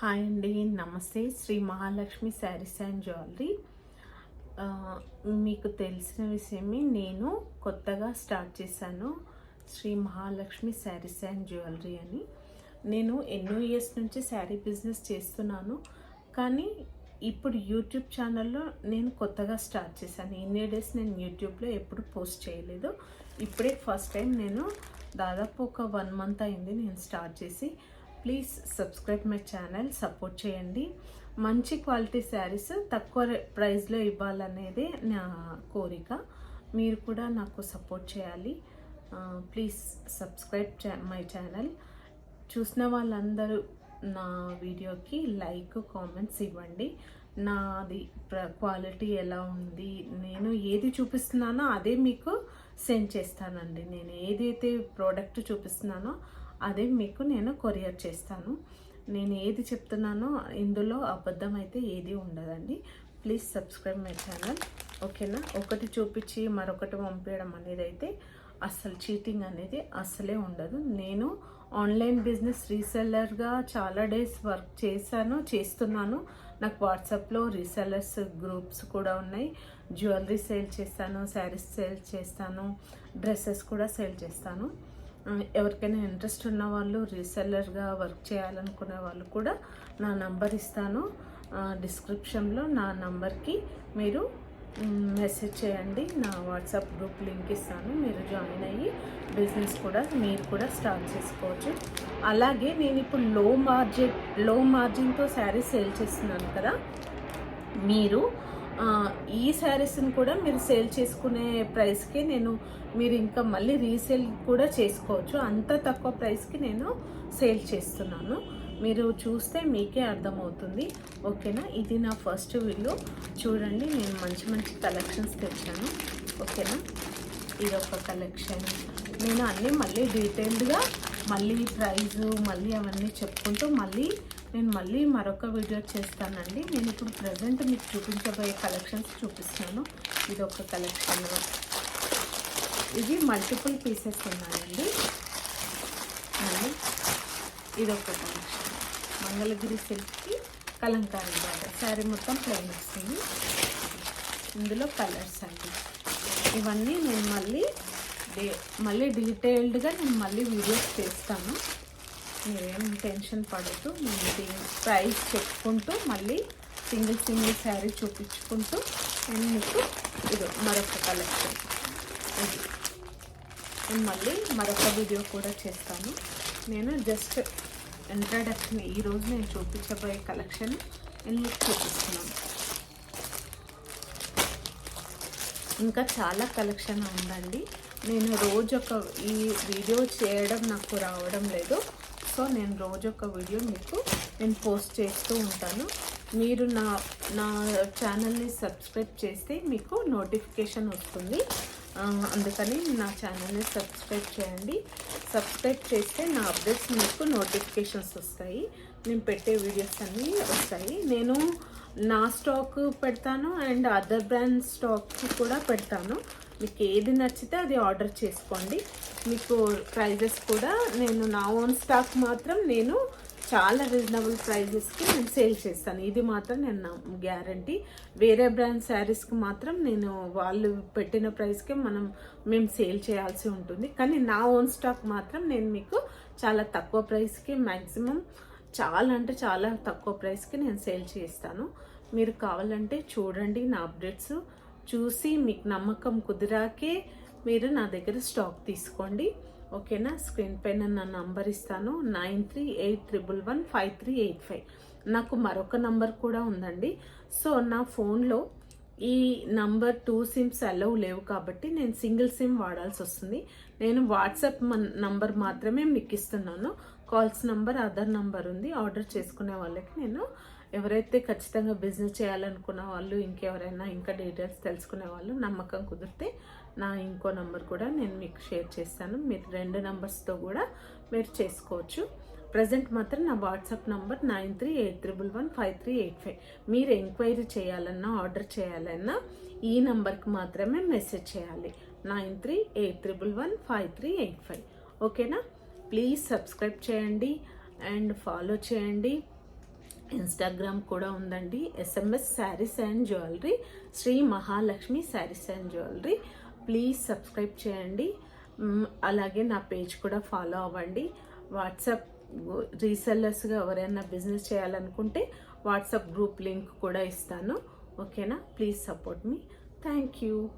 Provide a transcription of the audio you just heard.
Hi అండి, నమస్తే. Sri Mahalakshmi sarees and jewellery. మీకు తెలిసిన విషయమే, నేను కొత్తగా స్టార్ట్ చేశాను Sri Mahalakshmi sarees and jewellery అని. నేను ఎన్నో ఇయర్స్ నుంచి శారీ బిజినెస్ చేస్తున్నాను, కానీ ఇప్పుడు యూట్యూబ్ ఛానల్లో నేను కొత్తగా స్టార్ట్ చేశాను. ఇన్ని డేస్ నేను యూట్యూబ్లో ఎప్పుడు పోస్ట్ చేయలేదు. ఇప్పుడే ఫస్ట్ టైం నేను దాదాపు ఒక 1 month అయింది నేను స్టార్ట్ చేసి. Please subscribe my channel, support చేయండి. మంచి క్వాలిటీ శారీస్ తక్కువ ప్రైస్లో ఇవ్వాలనేదే నా కోరిక. మీరు కూడా నాకు సపోర్ట్ చేయాలి. Please subscribe my channel. చూసిన వాళ్ళందరూ నా వీడియోకి లైక్, కామెంట్స్ ఇవ్వండి. నాది క్వాలిటీ ఎలా ఉంది, నేను ఏది చూపిస్తున్నానో అదే మీకు సెండ్ చేస్తానండి. నేను ఏదైతే ప్రోడక్ట్ చూపిస్తున్నానో అదే మీకు నేను కొరియర్ చేస్తాను. నేను ఏది చెప్తున్నానో ఇందులో అబద్ధం అయితే ఏది ఉండదండి. ప్లీజ్ సబ్స్క్రైబ్ మై ఛానల్, ఓకేనా? ఒకటి చూపించి మరొకటి పంపించడం అనేది అయితే అస్సలు చీటింగ్ అనేది అస్సలే ఉండదు. నేను ఆన్లైన్ బిజినెస్ రీసెల్లర్గా చాలా డేస్ వర్క్ చేస్తున్నాను. నాకు వాట్సాప్లో రీసెల్లర్స్ గ్రూప్స్ కూడా ఉన్నాయి. జ్యువెలరీ సేల్ చేస్తాను, శారీస్ సేల్ చేస్తాను, డ్రెస్సెస్ కూడా సేల్ చేస్తాను. ఎవరికైనా ఇంట్రెస్ట్ ఉన్న వాళ్ళు, రీసెల్లర్గా వర్క్ చేయాలనుకునే వాళ్ళు కూడా నా నంబర్ ఇస్తాను. డిస్క్రిప్షన్లో నా నంబర్కి మీరు మెసేజ్ చేయండి. నా వాట్సాప్ గ్రూప్ లింక్ ఇస్తాను. మీరు జాయిన్ అయ్యి బిజినెస్ కూడా మీరు కూడా స్టార్ట్ చేసుకోవచ్చు. అలాగే నేను ఇప్పుడు లో మార్జిన్తో శారీస్ సేల్ చేస్తున్నాను కదా, ఈ శారీస్ని కూడా మీరు సేల్ చేసుకునే ప్రైస్కి మీరు ఇంకా మళ్ళీ రీసేల్ కూడా చేసుకోవచ్చు. అంత తక్కువ ప్రైస్కి నేను సేల్ చేస్తున్నాను. మీరు చూస్తే మీకే అర్థమవుతుంది, ఓకేనా? ఇది నా ఫస్ట్ వీడియో చూడండి. నేను మంచి మంచి కలెక్షన్స్ తెచ్చాను, ఓకేనా? ఇది ఒక కలెక్షన్. నేను అన్నీ మళ్ళీ డీటెయిల్డ్గా మళ్ళీ ప్రైజు మళ్ళీ అవన్నీ చెప్పుకుంటూ మళ్ళీ మరొక వీడియో చేస్తానండి. నేను ఇప్పుడు ప్రజెంట్ మీకు చూపించబోయే కలెక్షన్స్ చూపిస్తున్నాను. ఇది ఒక కలెక్షన్, ఇది మల్టిపుల్ పీసెస్ ఉన్నాయండి. మళ్ళీ ఇది ఒక కలెక్షన్, మంగళగిరి సిల్క్కి కలంకారీ బార్డర్ శారీ మొత్తం ప్లెయిన్ వస్తుంది. ఇందులో కలర్స్ అండి. ఇవన్నీ నేను మళ్ళీ డీటెయిల్డ్గా నేను వీడియోస్ చేస్తాను. మీరేం టెన్షన్ పడద్దు. నేను ప్రైస్ చెప్పుకుంటూ మళ్ళీ సింగిల్ శారీ చూపించుకుంటూ నేను మీకు ఇది మరొక కలెక్షన్, ఇది నేను మళ్ళీ మరొక వీడియో కూడా చేస్తాను. నేను జస్ట్ ఇంట్రడక్షన్, ఈరోజు నేను చూపించబోయే కలెక్షన్ నేను మీకు చూపిస్తున్నాను. ఇంకా చాలా కలెక్షన్ ఉందండి. నేను ఈ వీడియో చేయడం నాకు రావడం లేదు. సో నేను రోజొక వీడియో నేను పోస్ట్ చేస్తూ ఉంటాను. మీరు నా ఛానల్ని సబ్స్క్రైబ్ చేస్తే మీకు నోటిఫికేషన్ వస్తుంది. అందుకని నా ఛానల్ని సబ్స్క్రైబ్ చేయండి. సబ్స్క్రైబ్ చేస్తే నా అప్డేట్స్ మీకు నోటిఫికేషన్స్ వస్తాయి. నేను పెట్టే వీడియోస్ అన్నీ వస్తాయి. నేను నా స్టాక్ పెడతాను అండ్ అదర్ బ్రాండ్ స్టాక్ కూడా పెడతాను. మీకు ఏది నచ్చితే అది ఆర్డర్ చేసుకోండి. మీకు ప్రైజెస్ కూడా నేను నా ఓన్ స్టాక్ మాత్రం నేను చాలా రీజనబుల్ ప్రైజెస్కి నేను సేల్ చేస్తాను. ఇది మాత్రం నేను గ్యారంటీ. వేరే బ్రాండ్ శారీస్కి మాత్రం నేను వాళ్ళు పెట్టిన ప్రైస్కే మేము సేల్ చేయాల్సి ఉంటుంది. కానీ నా ఓన్ స్టాక్ మాత్రం నేను మీకు చాలా తక్కువ ప్రైస్కి, మ్యాక్సిమం చాలా తక్కువ ప్రైస్కి నేను సేల్ చేస్తాను. మీరు కావాలంటే చూడండి, నా అప్డేట్స్ చూసి మీకు నమ్మకం కుదిరాకే మీరు నా దగ్గర స్టాక్ తీసుకోండి, ఓకేనా? స్క్రీన్ పైన నా నంబర్ ఇస్తాను, 9381115385. నాకు మరొక నంబర్ కూడా ఉందండి. సో నా ఫోన్లో ఈ నంబర్ 2 సిమ్స్ అలౌ లేవు కాబట్టి నేను సింగిల్ సిమ్ వాడాల్సి వస్తుంది. నేను వాట్సాప్ నంబర్ మాత్రమే మీకు ఇస్తున్నాను. కాల్స్ నంబర్, అదర్ నంబర్ ఉంది. ఆర్డర్ చేసుకునే వాళ్ళకి నేను, ఎవరైతే ఖచ్చితంగా బిజినెస్ చేయాలనుకున్న వాళ్ళు, ఇంకెవరైనా ఇంకా డీటెయిల్స్ తెలుసుకునే వాళ్ళు, నమ్మకం కుదిరితే నా ఇంకో నంబర్ కూడా నేను మీకు షేర్ చేస్తాను. మీరు 2 నంబర్స్తో కూడా మీరు చేసుకోవచ్చు. ప్రజెంట్ మాత్రం నా వాట్సాప్ నంబర్ 9381115385. మీరు ఎంక్వైరీ చేయాలన్నా, ఆర్డర్ చేయాలన్నా ఈ నంబర్కి మాత్రమే మెసేజ్ చేయాలి, 9381115385, ఓకేనా? ప్లీజ్ సబ్స్క్రైబ్ చేయండి అండ్ ఫాలో చేయండి. ఇన్స్టాగ్రామ్ కూడా ఉందండి, SMS sarees and jewellery, Sri Mahalakshmi sarees and jewellery. Please subscribe చేయండి. అలాగే నా పేజ్ కూడా ఫాలో అవ్వండి. వాట్సాప్ రీసెల్లర్స్గా ఎవరైనా బిజినెస్ చేయాలనుకుంటే వాట్సాప్ గ్రూప్ లింక్ కూడా ఇస్తాను. ఓకేనా? Please support me. Thank you.